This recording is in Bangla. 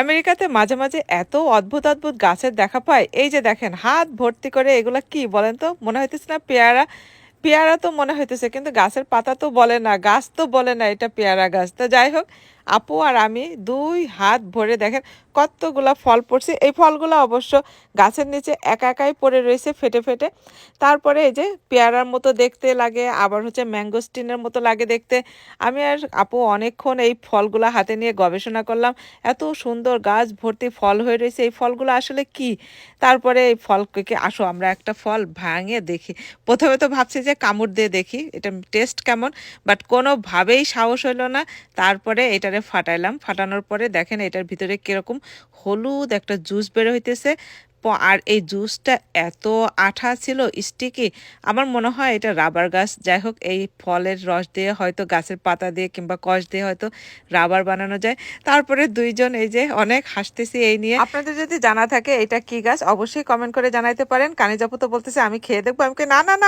আমেরিকাতে মাঝে মাঝে এত অদ্ভুত অদ্ভুত গাছের দেখা পায়। এই যে দেখেন হাত ভর্তি করে, এগুলা কি বলেন তো? মনে হইতেছে না পেয়ারা? পেয়ারা তো মনে হইতেছে, কিন্তু গাছের পাতা তো বলে না, গাছ তো বলে না এটা পেয়ারা গাছ। তো যাই হোক, আপু আর আমি দুই হাত ভরে দেখেন কতগুলা ফল পড়ছে। এই ফলগুলো অবশ্য গাছের নিচে একা একাই পড়ে রয়েছে ফেটে ফেটে। তারপরে এই যে পেয়ারার মতো দেখতে লাগে, আবার হচ্ছে ম্যাঙ্গোস্টিনের মতো লাগে দেখতে। আমি আর আপু অনেকক্ষণ এই ফলগুলা হাতে নিয়ে গবেষণা করলাম। এত সুন্দর গাছ ভর্তি ফল হয়ে রয়েছে, এই ফলগুলো আসলে কি? তারপরে এই ফলকে আসো আমরা একটা ফল ভাঙে দেখি। প্রথমে তো ভাবছি যে কামড় দিয়ে দেখি এটা টেস্ট কেমন, বাট কোনোভাবেই সাহস হইলো না। তারপরে এটারে ফাটাইলাম, ফাটানোর পরে দেখেন এটার ভিতরে কিরকম হলুদ একটা জুস বের হইতেছে। আর এই জুসটা এত আঠা ছিল, স্টিকি। আমার মনে হয় এটা রাবার গাছ। যাই হোক, এই ফলের রস দিয়ে হয়তো গাছের পাতা দিয়ে কিংবা কষ দিয়ে হয়তো রাবার বানানো যায়। তারপরে দুইজন এই যে অনেক হাসতেছি এই নিয়ে। আপনাদের যদি জানা থাকে এটা কি গাছ অবশ্যই কমেন্ট করে জানাইতে পারেন। কানিজ আপু তো বলতেছে আমি খেয়ে দেখবো। আমি কই, না না না।